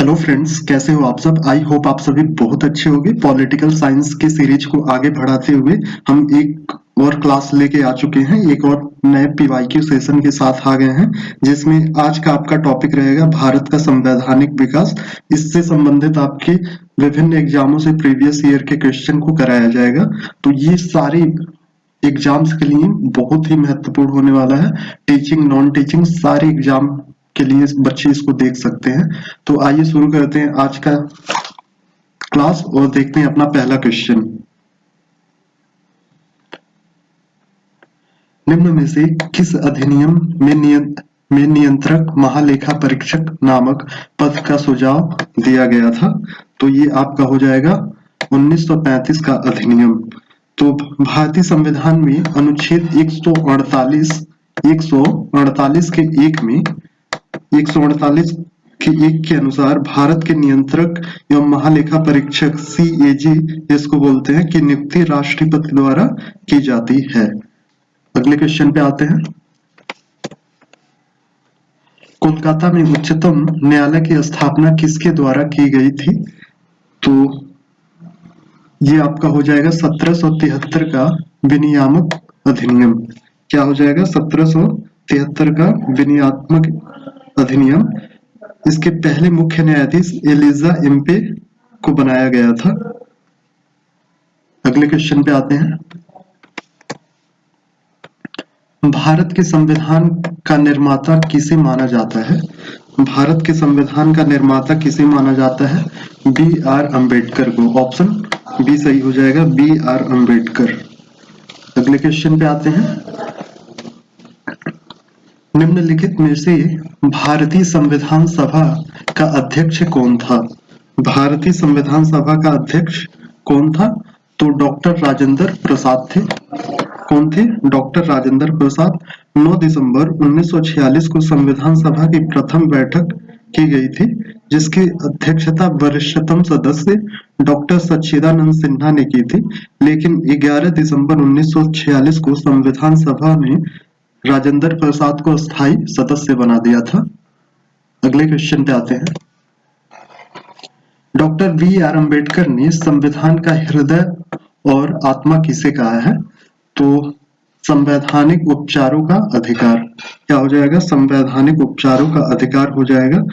Hello friends, कैसे हो आप सब। आई होप आप सभी बहुत अच्छे होंगे। पॉलिटिकल साइंस के सीरीज को आगे बढ़ाते हुए हम एक और क्लास लेके आ चुके हैं, एक और नए पीवाईक्यू सेशन के साथ आ गए हैं, जिसमें आज का आपका टॉपिक रहेगा भारत का संवैधानिक विकास। इससे संबंधित आपके विभिन्न एग्जामों से प्रीवियस ईयर के क्वेश्चन को कराया जाएगा। तो ये सारे एग्जाम्स के लिए बहुत ही महत्वपूर्ण होने वाला है। टीचिंग, नॉन टीचिंग सारे एग्जाम के लिए बच्चे इसको देख सकते हैं। तो आइए शुरू करते हैं आज का क्लास और देखते हैं अपना पहला क्वेश्चन। निम्न में से किस अधिनियम में नियंत्रक महालेखा परीक्षक नामक पद का सुझाव दिया गया था? तो ये आपका हो जाएगा 1935 का अधिनियम। तो भारतीय संविधान में अनुच्छेद 148 के एक में 148 के एक के अनुसार भारत के नियंत्रक एवं महालेखा परीक्षक CAG इसको बोलते हैं कि नियुक्ति राष्ट्रपति द्वारा की जाती है। अगले क्वेश्चन पे आते हैं। कोलकाता में उच्चतम न्यायालय की स्थापना किसके द्वारा की गई थी? तो ये आपका हो जाएगा 1773 का विनियामक अधिनियम। क्या हो जाएगा? 1773 का विनियामक अधिनियम। इसके पहले मुख्य न्यायाधीश एलिजा एम्पे को बनाया गया था। अगले क्वेश्चन पे आते हैं। भारत के संविधान का निर्माता किसे माना जाता है? भारत के संविधान का निर्माता किसे माना जाता है? BR अम्बेडकर को। ऑप्शन बी सही हो जाएगा, BR अम्बेडकर। अगले क्वेश्चन पे आते हैं। निम्नलिखित में से भारतीय संविधान सभा का अध्यक्ष कौन था? भारतीय संविधान सभा का अध्यक्ष कौन था? तो डॉक्टर राजेंद्र प्रसाद थे। कौन थे? डॉक्टर राजेंद्र प्रसाद। 9 दिसंबर 1946 को संविधान सभा की प्रथम बैठक की गई थी, जिसकी अध्यक्षता वरिष्ठतम सदस्य डॉक्टर सच्चिदानंद सिन्हा ने की थी। लेकिन 11 दिसंबर 1946 को संविधान सभा ने राजेंद्र प्रसाद को स्थायी सदस्य बना दिया था। अगले क्वेश्चन पे आते हैं। डॉक्टर BR अम्बेडकर ने संविधान का हृदय और आत्मा किसे कहा है? तो संवैधानिक उपचारों का अधिकार। क्या हो जाएगा? संवैधानिक उपचारों का अधिकार हो जाएगा,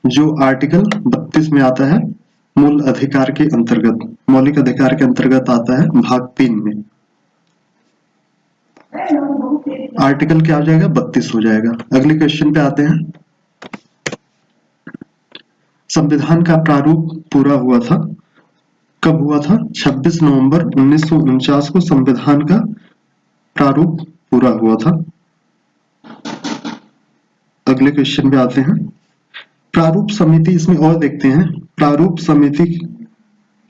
जो आर्टिकल 32 में आता है, मूल अधिकार के अंतर्गत, मौलिक अधिकार के अंतर्गत आता है, भाग 3 में। आर्टिकल क्या हो जाएगा? 32 हो जाएगा। अगले क्वेश्चन पे आते हैं। संविधान का प्रारूप पूरा हुआ था, कब हुआ था? 26 नवंबर 1949 को संविधान का प्रारूप पूरा हुआ था। अगले क्वेश्चन पे आते हैं। प्रारूप समिति, इसमें और देखते हैं। प्रारूप समिति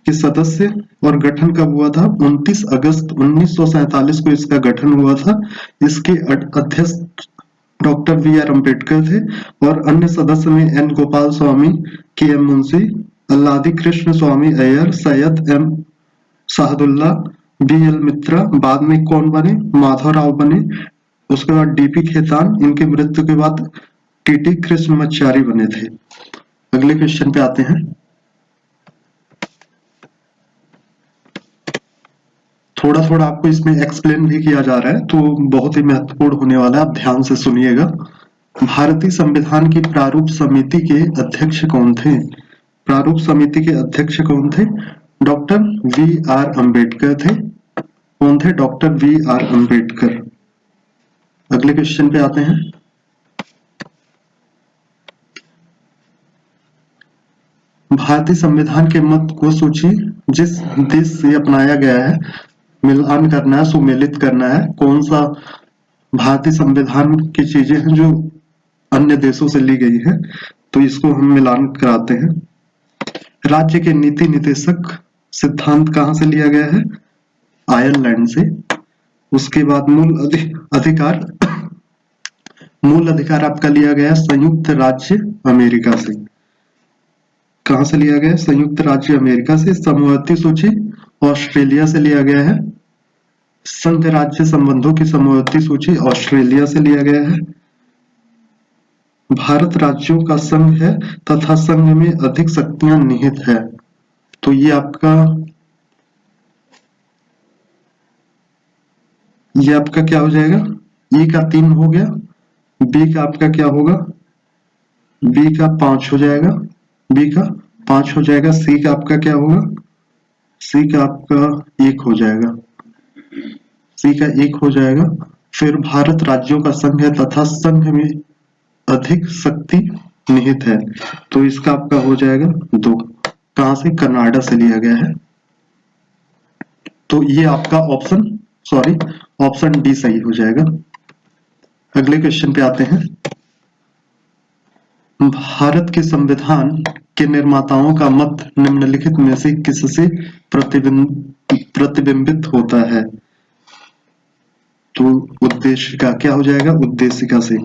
के सदस्य और गठन कब हुआ था? 29 अगस्त 1947 को इसका गठन हुआ था। इसके अध्यक्ष डॉक्टर BR अम्बेडकर थे और अन्य सदस्य में N गोपाल स्वामी, KM मुंशी, अल्लादी कृष्ण स्वामी अय्यर, सैयद M शाहदुल्ला, BL मित्रा। बाद में कौन बने? माधवराव बने। उसके बाद DP खेतान। इनकी मृत्यु के बाद TT कृष्णमाचारी बने थे। अगले क्वेश्चन पे आते हैं। थोड़ा थोड़ा आपको इसमें एक्सप्लेन भी किया जा रहा है, तो बहुत ही महत्वपूर्ण होने वाला है, आप ध्यान से सुनिएगा। भारतीय संविधान की प्रारूप समिति के अध्यक्ष कौन थे? प्रारूप समिति के अध्यक्ष कौन थे? डॉक्टर BR अम्बेडकर थे। कौन थे? Doctor BR Ambedkar. अगले क्वेश्चन पे आते हैं। भारतीय संविधान के मत को सूची जिस देश से अपनाया गया है, मिलान करना है, सुमेलित करना है। कौन सा भारतीय संविधान की चीजें हैं जो अन्य देशों से ली गई है, तो इसको हम मिलान कराते हैं। राज्य के नीति निर्देशक सिद्धांत कहाँ से लिया गया है? आयरलैंड से। उसके बाद मूल अधिकार आपका लिया गया संयुक्त राज्य अमेरिका से। कहां से लिया गया? संयुक्त राज्य अमेरिका से। समवर्ती सूची ऑस्ट्रेलिया से लिया गया है। संघ राज्य संबंधों की समवर्ती सूची ऑस्ट्रेलिया से लिया गया है। भारत राज्यों का संघ है तथा संघ में अधिक शक्तियां निहित है। तो ये आपका क्या हो जाएगा? ई का 3 हो गया, बी का आपका क्या होगा? बी का 5 हो जाएगा, बी का 5 हो जाएगा। सी का आपका क्या होगा? सी का आपका 1 हो जाएगा, सी का 1 हो जाएगा। फिर भारत राज्यों का संघ है तथा संघ में अधिक शक्ति निहित है, तो इसका आपका हो जाएगा 2। कहां से? कनाडा से लिया गया है। तो ये आपका ऑप्शन डी सही हो जाएगा। अगले क्वेश्चन पे आते हैं। भारत के संविधान के निर्माताओं का मत निम्नलिखित में से किससे प्रतिबिंबित होता है? तो उद्देशिका क्या हो जाएगा? उद्देशिका से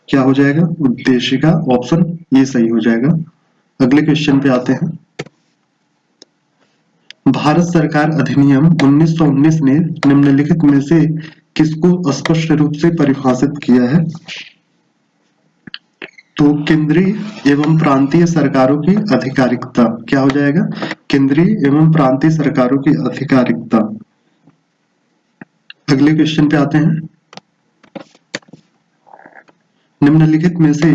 क्या हो जाएगा? उद्देशिका, ऑप्शन ये सही हो जाएगा। अगले क्वेश्चन पे आते हैं। भारत सरकार अधिनियम 1919 ने निम्नलिखित में से किसको स्पष्ट रूप से परिभाषित किया है? तो केंद्रीय एवं प्रांतीय सरकारों की आधिकारिकता क्या हो जाएगा? केंद्रीय एवं प्रांतीय सरकारों की आधिकारिकता। अगले क्वेश्चन पे आते हैं। निम्नलिखित में से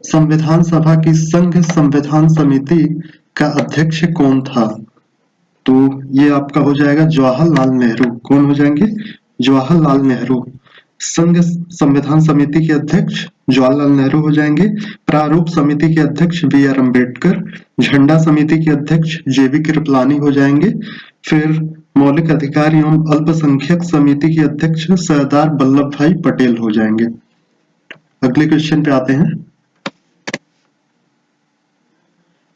संविधान सभा की संघ संविधान समिति का अध्यक्ष कौन था? तो ये आपका हो जाएगा जवाहरलाल नेहरू। कौन हो जाएंगे? जवाहरलाल नेहरू। संघ संविधान समिति के अध्यक्ष जवाहरलाल नेहरू हो जाएंगे। प्रारूप समिति के अध्यक्ष बी.आर. अम्बेडकर। झंडा समिति के अध्यक्ष जे.बी. कृपलानी हो जाएंगे। फिर मौलिक अधिकार एवं अल्पसंख्यक समिति के अध्यक्ष सरदार वल्लभ भाई पटेल हो जाएंगे। अगले क्वेश्चन पे आते हैं।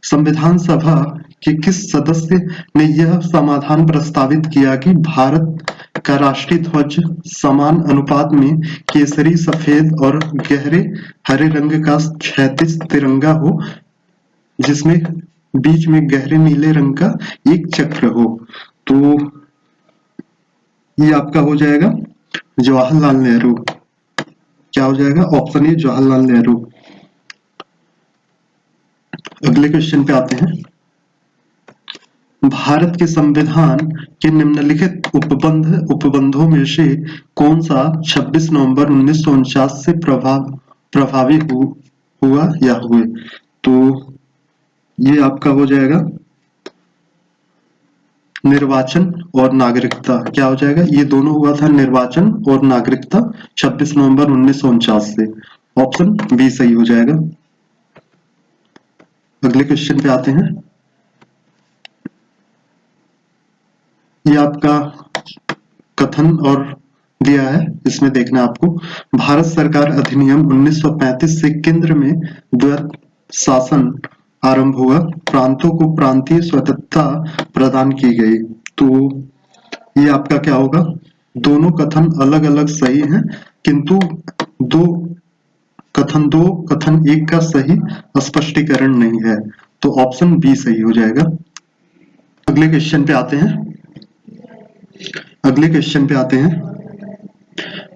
संविधान सभा के किस सदस्य ने यह समाधान प्रस्तावित किया कि भारत का राष्ट्रीय ध्वज समान अनुपात में केसरी, सफेद और गहरे हरे रंग का क्षैतिज तिरंगा हो, जिसमें बीच में गहरे नीले रंग का एक चक्र हो? तो ये आपका हो जाएगा जवाहरलाल नेहरू। क्या हो जाएगा? Option A Jawaharlal Nehru. अगले क्वेश्चन पे आते हैं। भारत के संविधान के निम्नलिखित उपबंधों में से कौन सा 26 नवंबर 1949 से प्रभावी हुआ या हुए? तो ये आपका हो जाएगा निर्वाचन और नागरिकता। क्या हो जाएगा? ये दोनों हुआ था, निर्वाचन और नागरिकता, 26 नवंबर 1949 से। ऑप्शन बी सही हो जाएगा। अगले क्वेश्चन पे आते हैं। ये आपका कथन और दिया है, इसमें देखना आपको। भारत सरकार अधिनियम 1935 से केंद्र में द्वैत शासन आरंभ हुआ, प्रांतों को प्रांतीय स्वतंत्रता प्रदान की गई। तो ये आपका क्या होगा? दोनों कथन अलग अलग सही हैं, किंतु कथन एक का सही स्पष्टीकरण नहीं है, तो ऑप्शन बी सही हो जाएगा। अगले क्वेश्चन पे आते हैं।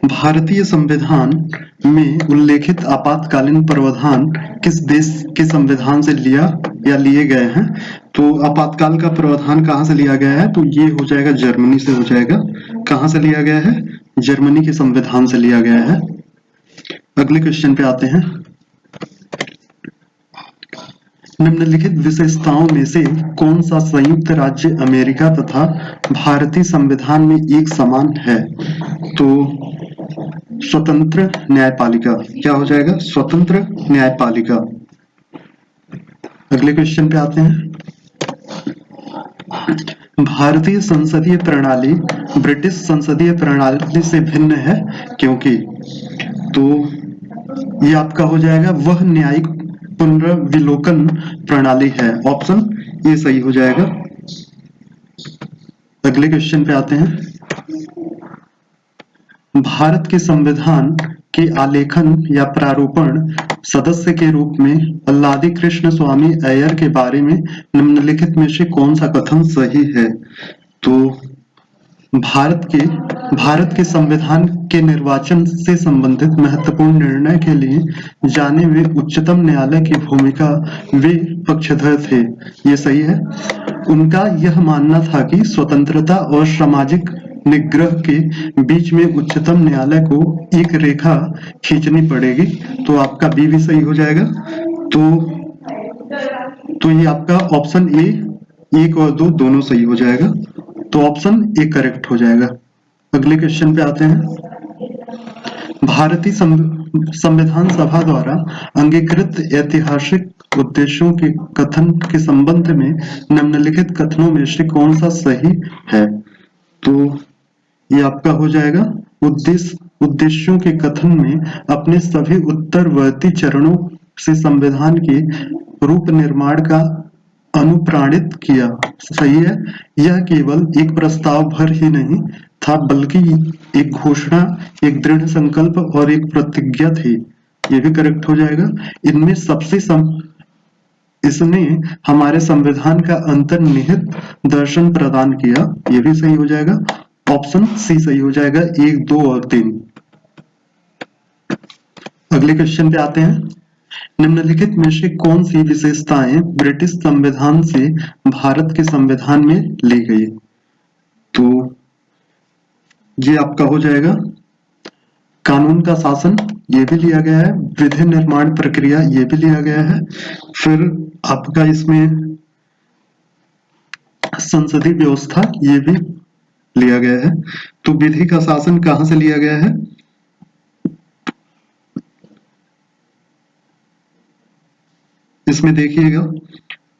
भारतीय संविधान में उल्लेखित आपातकालीन प्रावधान किस देश के संविधान से लिए गए हैं? तो आपातकाल का प्रावधान कहां से लिया गया है? तो ये हो जाएगा जर्मनी से हो जाएगा। कहां से लिया गया है? जर्मनी के संविधान से लिया गया है। अगले क्वेश्चन पे आते हैं। निम्नलिखित विशेषताओं में से कौन सा संयुक्त राज्य अमेरिका तथा भारतीय संविधान में एक समान है? तो स्वतंत्र न्यायपालिका। क्या हो जाएगा? स्वतंत्र न्यायपालिका। अगले क्वेश्चन पे आते हैं। भारतीय संसदीय प्रणाली ब्रिटिश संसदीय प्रणाली से भिन्न है क्योंकि? तो ये आपका हो जाएगा वह न्यायिक पुनर्विलोकन प्रणाली है। ऑप्शन ये सही हो जाएगा। अगले क्वेश्चन पे आते हैं। भारत के संविधान के आलेखन या प्रारूपण सदस्य के रूप में अल्लादी कृष्ण स्वामी अय्यर के बारे में निम्नलिखित में से कौन सा कथन सही है? तो भारत के संविधान के निर्वाचन से संबंधित महत्वपूर्ण निर्णय के लिए जाने में उच्चतम न्यायालय की भूमिका वे पक्षधर थे। ये सही है। उनका यह मानना था कि स्वतंत्रता और सामाजिक निग्रह के बीच में उच्चतम न्यायालय को एक रेखा खींचनी पड़ेगी। तो आपका बी भी सही हो जाएगा। तो ये आपका ऑप्शन ए 1 और 2 दोनों सही हो जाएगा। तो ऑप्शन ए करेक्ट हो जाएगा। अगले क्वेश्चन पे आते हैं। भारतीय संविधान सभा द्वारा अंगीकृत ऐतिहासिक उद्देश्यों के कथन के संबंध में निम्नलिखित कथनों में से कौन सा सही है? तो ये आपका हो जाएगा उद्देश्यों के कथन में अपने सभी उत्तरवर्ती चरणों से संविधान के रूप निर्माण का अनुप्राणित किया। सही है। यह केवल एक प्रस्ताव भर ही नहीं था बल्कि एक घोषणा, एक दृढ़ संकल्प और एक प्रतिज्ञा थी। ये भी करेक्ट हो जाएगा। इनमें इसने हमारे संविधान का अंतर्निहित दर्शन प्रदान किया। ये भी सही हो जाएगा। ऑप्शन सी सही हो जाएगा। 1, 2 और 3। अगले क्वेश्चन पे आते हैं। निम्नलिखित में से कौन सी विशेषताएं ब्रिटिश संविधान से भारत के संविधान में ली गई? तो ये आपका हो जाएगा कानून का शासन, ये भी लिया गया है। विधि निर्माण प्रक्रिया, ये भी लिया गया है। फिर आपका इसमें संसदीय व्यवस्था, ये भी लिया गया है। तो विधि का शासन कहां से लिया गया है? इसमें देखिएगा,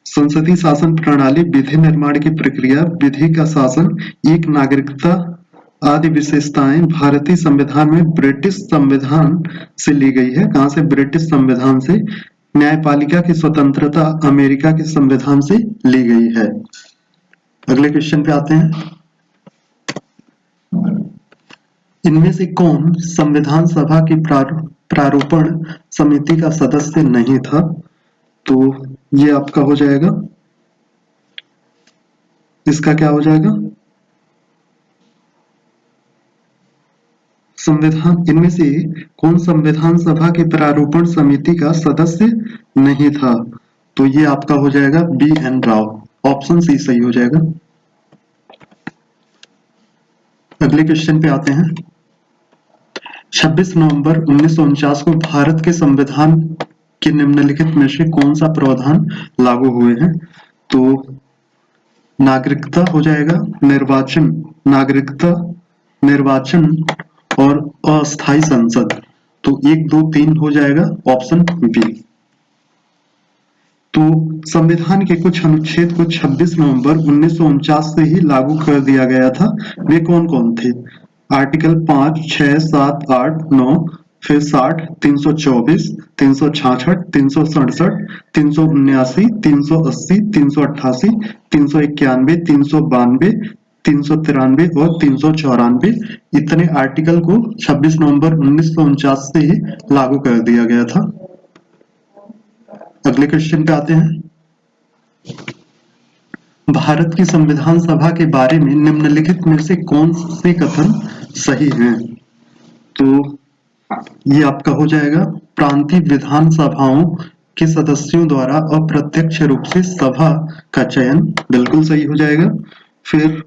संसदीय शासन प्रणाली, विधि निर्माण की प्रक्रिया, विधि का शासन, एक नागरिकता आदि विशेषताएं भारतीय संविधान में ब्रिटिश संविधान से ली गई है। कहां से? ब्रिटिश संविधान से। न्यायपालिका की स्वतंत्रता अमेरिका के संविधान से ली गई है। अगले क्वेश्चन पे आते हैं। इनमें से कौन संविधान सभा की प्रारूपण समिति का सदस्य नहीं था? तो ये आपका हो जाएगा, इसका क्या हो जाएगा? इनमें से कौन संविधान सभा की प्रारूपण समिति का सदस्य नहीं था? तो ये आपका हो जाएगा B N Rao. Option C सही हो जाएगा। अगले क्वेश्चन पे आते हैं। 26 नवंबर 1949 को भारत के संविधान के निम्नलिखित में से कौन सा प्रावधान लागू हुए हैं? तो नागरिकता हो जाएगा, निर्वाचन और अस्थायी संसद। तो 1, 2, 3 हो जाएगा ऑप्शन बी। तो संविधान के कुछ अनुच्छेद को 26 नवंबर 1949 से ही लागू कर दिया गया था। वे कौन कौन थे? आर्टिकल 5, 6, 7, 8, 9, फिर 60, 324, 366, 367, 379, 380, 388, 391, 392, 393 और 394 इतने आर्टिकल को 26 नवंबर 1949 से ही लागू कर दिया गया था। अगले क्वेश्चन पे आते हैं। भारत की संविधान सभा के बारे में निम्नलिखित में से कौन से कथन सही हैं? तो ये आपका हो जाएगा, प्रांतीय विधान सभाओं के सदस्यों द्वारा अप्रत्यक्ष रूप से सभा का चयन, बिल्कुल सही हो जाएगा। फिर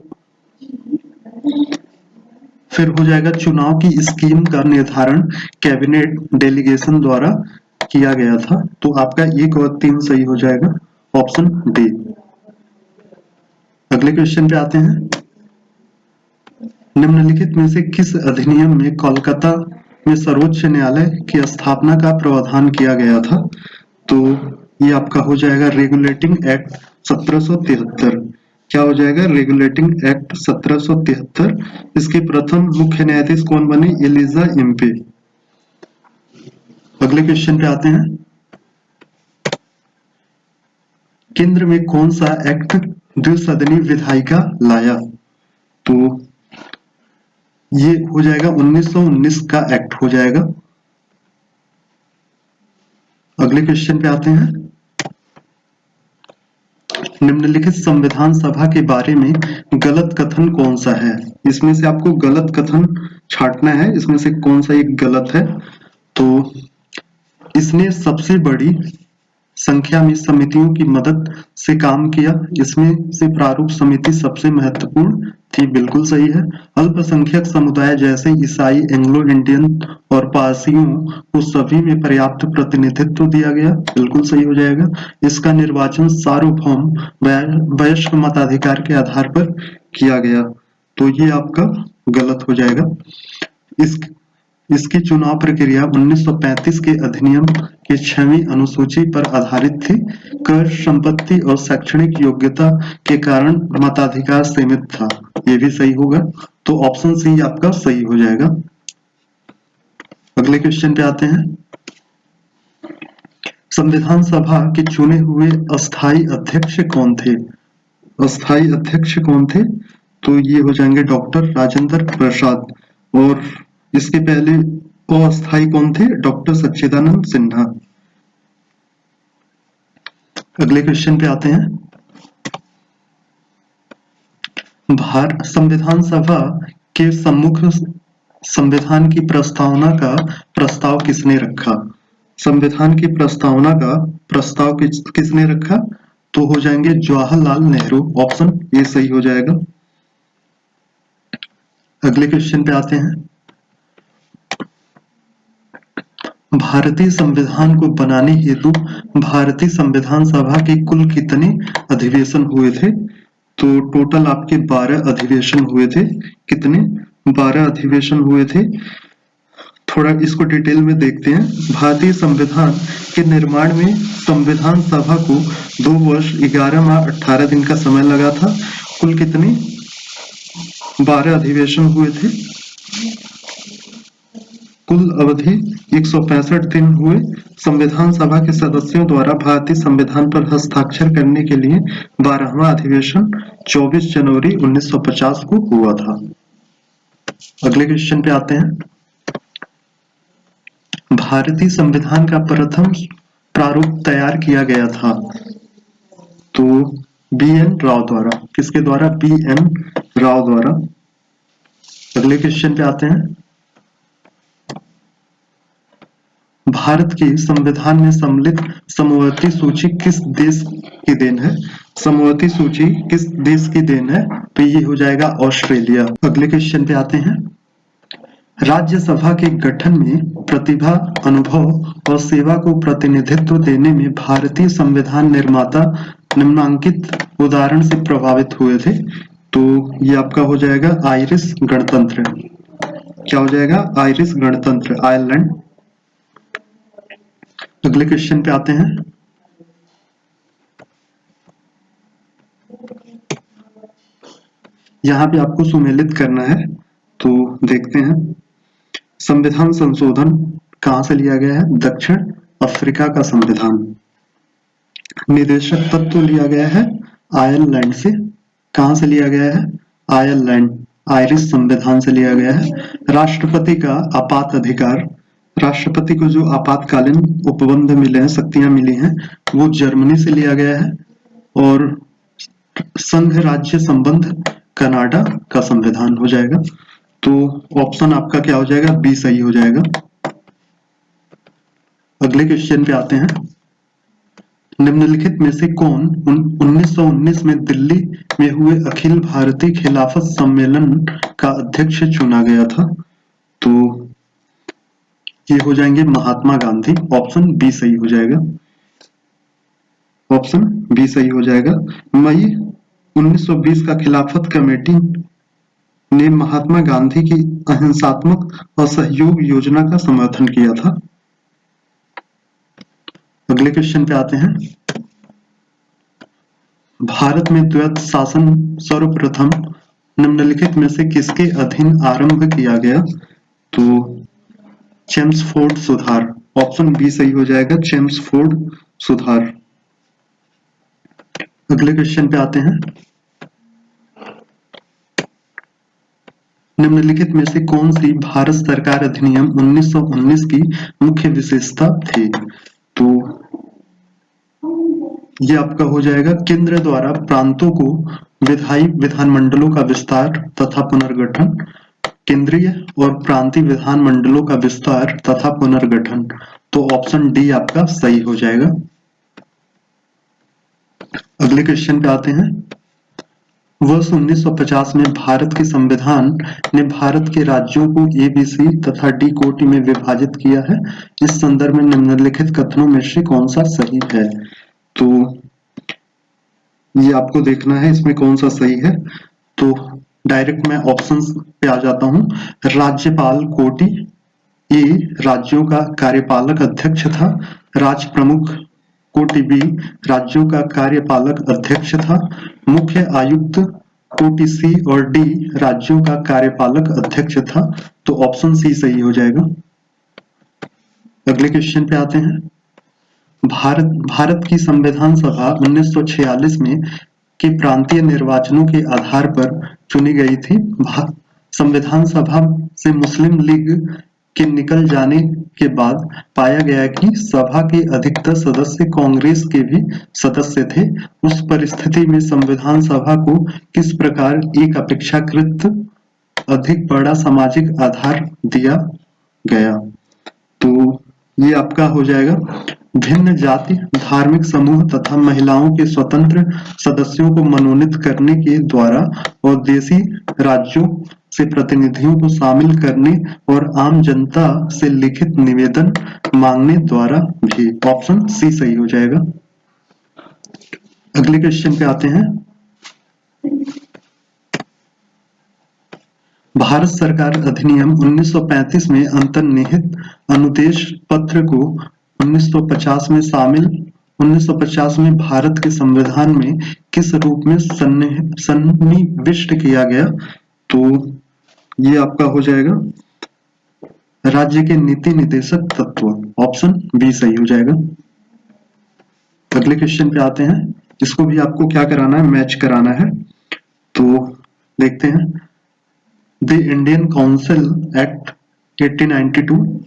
हो जाएगा चुनाव की स्कीम का निर्धारण कैबिनेट डेलीगेशन द्वारा किया गया था। तो आपका 1 और 3 सही हो जाएगा, ऑप्शन डी। अगले क्वेश्चन पे आते हैं। निम्नलिखित में से किस अधिनियम में कोलकाता में सर्वोच्च न्यायालय की स्थापना का प्रावधान किया गया था? तो ये आपका हो जाएगा रेगुलेटिंग एक्ट 1773। क्या हो जाएगा? Regulating act 1773। इसके प्रथम मुख्य न्यायाधीश कौन बने? एलिजा एम्पे। अगले क्वेश्चन पे आते हैं। केंद्र में कौन सा एक्ट द्विसदनी विधायिका लाया? तो ये हो जाएगा 1919 का एक्ट हो जाएगा। अगले क्वेश्चन पे आते हैं। निम्नलिखित संविधान सभा के बारे में गलत कथन कौन सा है? इसमें से आपको गलत कथन छांटना है, इसमें से कौन सा एक गलत है। तो इसने सबसे बड़ी संख्या में समितियों की मदद से काम किया, इसमें से प्रारूप समिति सबसे महत्वपूर्ण थी, बिल्कुल सही है। अल्पसंख्यक समुदाय जैसे ईसाई, एंग्लो इंडियन और पारसियों को सभी में पर्याप्त प्रतिनिधित्व दिया गया, बिल्कुल सही हो जाएगा। इसका निर्वाचन सार्वभौम वयस्क मताधिकार के आधार पर किया गया, तो ये आपका गलत हो जाएगा। इसकी चुनाव प्रक्रिया 1935 के अधिनियम के 6वीं अनुसूची पर आधारित थी। कर, संपत्ति और शैक्षणिक योग्यता के कारण मताधिकार सीमित था, ये भी सही होगा। तो ऑप्शन सी आपका सही हो जाएगा। अगले क्वेश्चन पे आते हैं। संविधान सभा के चुने हुए अस्थायी अध्यक्ष कौन थे? अस्थायी अध्यक्ष कौन थे? तो ये हो जाएंगे डॉक्टर राजेंद्र प्रसाद, और इसके पहले अस्थायी कौन थे? डॉक्टर सच्चिदानंद सिन्हा। अगले क्वेश्चन पे आते हैं। संविधान सभा के सम्मुख संविधान की प्रस्तावना का प्रस्ताव किसने रखा? संविधान की प्रस्तावना का प्रस्ताव किसने रखा? तो हो जाएंगे जवाहरलाल नेहरू, ऑप्शन ए सही हो जाएगा। अगले क्वेश्चन पे आते हैं। भारतीय संविधान को बनाने हेतु भारतीय संविधान सभा के कुल कितने अधिवेशन हुए थे? तो टोटल आपके 12 अधिवेशन हुए थे। कितने? 12 अधिवेशन हुए थे। थोड़ा इसको डिटेल में देखते हैं। भारतीय संविधान के निर्माण में संविधान सभा को 2 वर्ष 11 माह 18 दिन का समय लगा था। कुल कितने? 12 अधिवेशन हुए थे। कुल अवधि 165 दिन हुए। संविधान सभा के सदस्यों द्वारा भारतीय संविधान पर हस्ताक्षर करने के लिए 12वां अधिवेशन 24 जनवरी 1950 को हुआ था। अगले क्वेश्चन पे आते हैं। भारतीय संविधान का प्रथम प्रारूप तैयार किया गया था, तो बी.एन. राव द्वारा। किसके द्वारा? बी.एन. राव द्वारा। अगले क्वेश्चन पे आते हैं। भारत के संविधान में सम्मिलित समवर्ती सूची किस देश की देन है? समवर्ती सूची किस देश की देन है? तो ये हो जाएगा ऑस्ट्रेलिया। अगले क्वेश्चन पे आते हैं। राज्यसभा के गठन में प्रतिभा, अनुभव और सेवा को प्रतिनिधित्व देने में भारतीय संविधान निर्माता निम्नलिखित उदाहरण से प्रभावित हुए थे, तो ये आपका हो जाएगा आयरिश गणतंत्र। क्या हो जाएगा? आयरिश गणतंत्र, आयरलैंड। अगले क्वेश्चन पे आते हैं। यहाँ पे आपको सुमेलित करना है, तो देखते हैं। संविधान संशोधन कहाँ से लिया गया है? दक्षिण अफ्रीका का संविधान। निदेशक तत्व लिया गया है आयरलैंड से। कहाँ से लिया गया है? आयरलैंड, आयरिश संविधान से लिया गया है। राष्ट्रपति का आपात अधिकार, राष्ट्रपति को जो आपातकालीन उपबंध मिले हैं, शक्तियां मिली हैं, वो जर्मनी से लिया गया है। और संघ राज्य संबंध कनाडा का संविधान हो जाएगा। तो ऑप्शन आपका क्या हो जाएगा? बी सही हो जाएगा। अगले क्वेश्चन पे आते हैं। निम्नलिखित में से कौन 1919 में दिल्ली में हुए अखिल भारतीय खिलाफत सम्मेलन का अध्यक्ष चुना गया था? तो ये हो जाएंगे महात्मा गांधी, ऑप्शन बी सही हो जाएगा। ऑप्शन बी सही हो जाएगा। मई 1920 का खिलाफत कमेटी ने महात्मा गांधी की अहिंसात्मक असहयोग योजना का समर्थन किया था। अगले क्वेश्चन पे आते हैं। भारत में द्वैत शासन सर्वप्रथम निम्नलिखित में से किसके अधीन आरंभ किया गया? तो चेम्सफोर्ड सुधार, ऑप्शन बी सही हो जाएगा, चेम्सफोर्ड सुधार। अगले क्वेश्चन पे आते हैं। निम्नलिखित में से कौन सी भारत सरकार अधिनियम 1919 की मुख्य विशेषता थी? तो ये आपका हो जाएगा केंद्र द्वारा प्रांतों को विधायी विधानमंडलों का विस्तार तथा पुनर्गठन। केंद्रीय और प्रांतीय विधानमंडलों का विस्तार तथा पुनर्गठन, तो ऑप्शन डी आपका सही हो जाएगा। अगले क्वेश्चन पे आते हैं। वर्ष 1950 में भारत के संविधान ने भारत के राज्यों को ए, बी, सी तथा डी कोटि में विभाजित किया है। इस संदर्भ में निम्नलिखित कथनों में से कौन सा सही है? तो ये आपको देखना है इसमें कौन सा सही है। तो डायरेक्ट मैं ऑप्शंस पे आ जाता हूं। राज्यपाल कोटि ए राज्यों का कार्यपालक अध्यक्ष था। राज प्रमुख कोटि बी राज्यों का कार्यपालक अध्यक्ष था। मुख्य आयुक्त कोटि सी और डी राज्यों का कार्यपालक अध्यक्ष था। तो ऑप्शन सी सही हो जाएगा। अगले क्वेश्चन पे आते हैं। भारत की संविधान सभा 1946 में के प्रांतीय निर्वाचनों के आधार पर चुनी गई थी। संविधान सभा से मुस्लिम लीग के निकल जाने के बाद पाया गया कि सभा के अधिकतर सदस्य कांग्रेस के भी सदस्य थे। उस परिस्थिति में संविधान सभा को किस प्रकार एक अपेक्षाकृत अधिक बड़ा सामाजिक आधार दिया गया? तो ये आपका हो जाएगा भिन्न जाति, धार्मिक समूह तथा महिलाओं के स्वतंत्र सदस्यों को मनोनीत करने के द्वारा और देशी राज्यों से प्रतिनिधियों को शामिल करने और आम जनता से लिखित निवेदन मांगने द्वारा भी। ऑप्शन सी सही हो जाएगा। अगले क्वेश्चन पे आते हैं। भारत सरकार अधिनियम 1935 में अंतर्निहित अनुदेश पत्र को 1950 में भारत के संविधान में किस रूप में सन्निविष्ट किया गया? तो ये आपका हो जाएगा राज्य के नीति निर्देशक तत्व। ऑप्शन बी सही हो जाएगा। अगले क्वेश्चन पे आते हैं। इसको भी आपको क्या कराना है? मैच कराना है। तो देखते हैं। द इंडियन काउंसिल एक्ट 1892,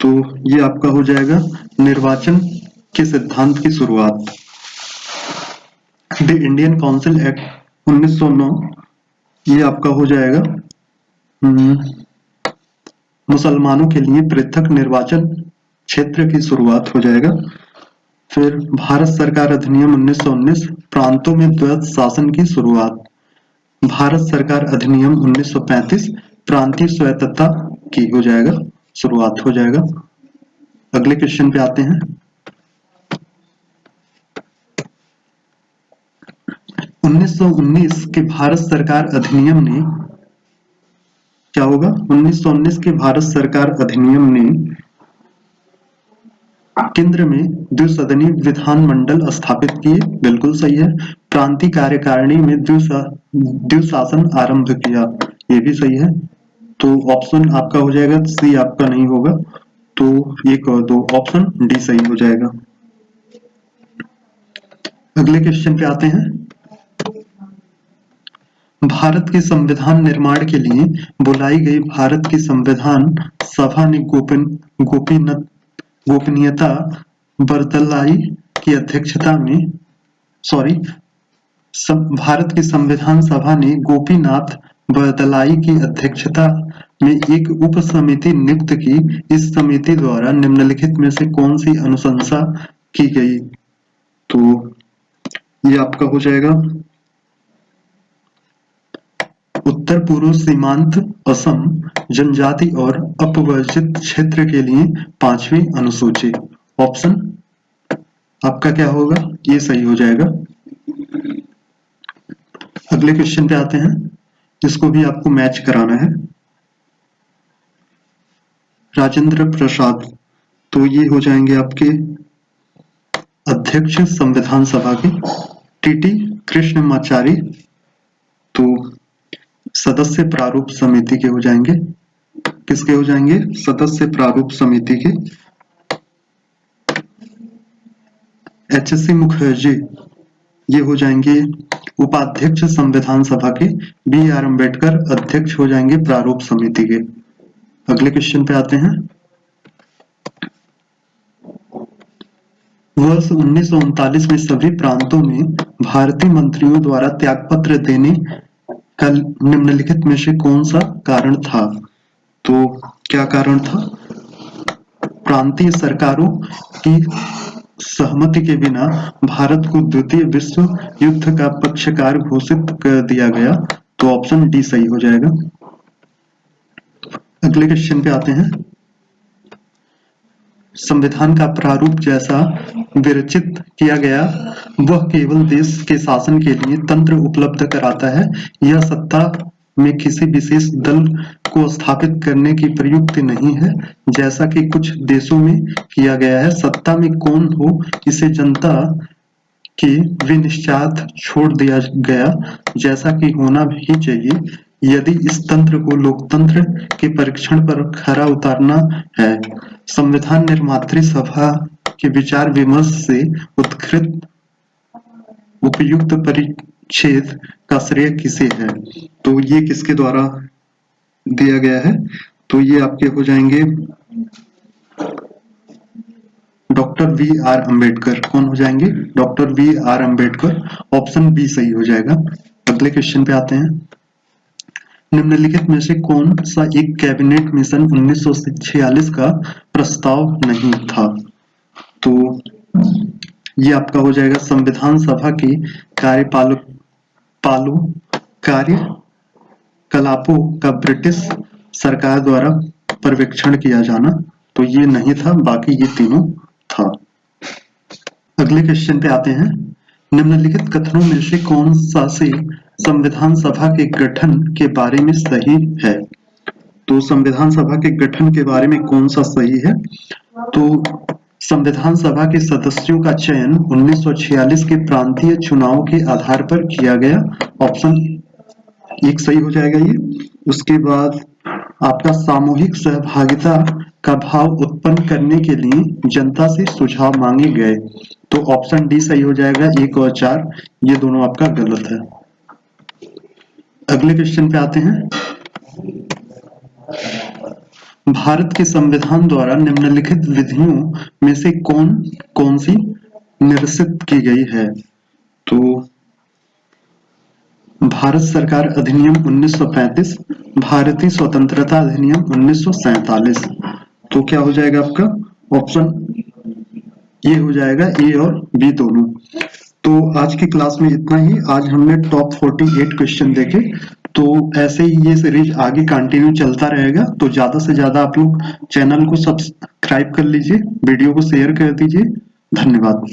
तो ये आपका हो जाएगा निर्वाचन के सिद्धांत की शुरुआत। द इंडियन काउंसिल एक्ट 1909, ये आपका हो जाएगा मुसलमानों के लिए पृथक निर्वाचन क्षेत्र की शुरुआत हो जाएगा। फिर भारत सरकार अधिनियम 1919 प्रांतों में द्वैत शासन की शुरुआत। भारत सरकार अधिनियम 1935 प्रांतीय स्वायत्तता की हो जाएगा, शुरुआत हो जाएगा। अगले क्वेश्चन पे आते हैं। 1919 के भारत सरकार अधिनियम ने क्या होगा? 1919 के भारत सरकार अधिनियम ने केंद्र में द्विसदनीय विधानमंडल स्थापित किए। बिल्कुल सही है। प्रांतीय कार्यकारिणी में द्विशासन आरंभ किया। ये भी सही है। तो ऑप्शन आपका हो जाएगा सी, आपका नहीं होगा। तो एक और दो ऑप्शन डी सही हो जाएगा। अगले क्वेश्चन पे आते हैं। भारत के संविधान निर्माण के लिए बुलाई गई भारत की संविधान सभा ने गोपनीयता बरदलाई की अध्यक्षता में भारत की संविधान सभा ने गोपीनाथ बरदलाई की अध्यक्षता में एक उप समिति नियुक्त की। इस समिति द्वारा निम्नलिखित में से कौन सी अनुशंसा की गई? तो ये आपका हो जाएगा उत्तर पूर्व सीमांत असम जनजाति और अपवर्जित क्षेत्र के लिए 5वीं अनुसूची। ऑप्शन आपका क्या होगा? ये सही हो जाएगा। अगले क्वेश्चन पे आते हैं। इसको भी आपको मैच कराना है। राजेंद्र प्रसाद, तो ये हो जाएंगे आपके अध्यक्ष संविधान सभा के। टीटी कृष्णमाचारी, तो सदस्य प्रारूप समिति के हो जाएंगे। किसके हो जाएंगे? सदस्य प्रारूप समिति के। एचसी मुखर्जी, ये हो जाएंगे उपाध्यक्ष संविधान सभा के। बी आर अम्बेडकर अध्यक्ष हो जाएंगे प्रारूप समिति के। अगले क्वेश्चन पे आते हैं। वर्ष 1939 में सभी प्रांतों में भारतीय मंत्रियों द्वारा त्यागपत्र देने का निम्नलिखित में से कौन सा कारण था? तो क्या कारण था? प्रांतीय सरकारों की सहमति के बिना भारत को द्वितीय विश्व युद्ध का पक्षकार घोषित कर दिया गया। तो ऑप्शन डी सही हो जाएगा। अगले क्वेश्चन पे आते हैं। संविधान का प्रारूप जैसा विरचित किया गया वह केवल देश के शासन के लिए तंत्र उपलब्ध कराता है। यह सत्ता में किसी विशेष दल को स्थापित करने की प्रयुक्ति नहीं है, जैसा कि कुछ देशों में किया गया है। सत्ता में कौन हो इसे जनता के विनिश्चयार्थ छोड़ दिया गया, जैसा कि होना ही चाहिए। यदि इस तंत्र को लोकतंत्र के परीक्षण पर खरा उतारना है, संविधान निर्मात्री सभा के विचार विमर्श से उत्कृष्ट उपयुक्त परिच्छेद का श्रेय किसे है? तो ये किसके द्वारा दिया गया है? तो ये आपके हो जाएंगे डॉक्टर वी आर अंबेडकर। कौन हो जाएंगे? Doctor V R Ambedkar. Option B सही हो जाएगा। अगले क्वेश्चन पे आते हैं। निम्नलिखित में से कौन सा एक कैबिनेट मिशन 1946 का प्रस्ताव नहीं था? तो ये आपका हो जाएगा संविधान सभा के कार्यकलापों का ब्रिटिश सरकार द्वारा पर्यवेक्षण किया जाना। तो ये नहीं था, बाकी ये तीनों था। अगले क्वेश्चन पे आते हैं। निम्नलिखित कथनों में से कौन सा से संविधान सभा के गठन के बारे में सही है? तो संविधान सभा के गठन के बारे में कौन सा सही है? तो संविधान सभा के सदस्यों का चयन 1946 के प्रांतीय चुनाव के आधार पर किया गया। ऑप्शन एक सही हो जाएगा ये। उसके बाद आपका सामूहिक सहभागिता का भाव उत्पन्न करने के लिए जनता से सुझाव मांगे गए। तो ऑप्शन डी सही हो जाएगा। 1 और 4 ये दोनों आपका गलत है। अगले क्वेश्चन पे आते हैं। भारत के संविधान द्वारा निम्नलिखित विधियों में से कौन सी निरसित की गई है? तो भारत सरकार अधिनियम 1935, भारतीय स्वतंत्रता अधिनियम 1947। तो क्या हो जाएगा आपका? ऑप्शन ये हो जाएगा, ए और बी दोनों। तो आज की क्लास में इतना ही। आज हमने टॉप 48 क्वेश्चन देखे। तो ऐसे ही ये सीरीज आगे कंटिन्यू चलता रहेगा। तो ज्यादा से ज्यादा आप लोग चैनल को सब्सक्राइब कर लीजिए, वीडियो को शेयर कर दीजिए। धन्यवाद।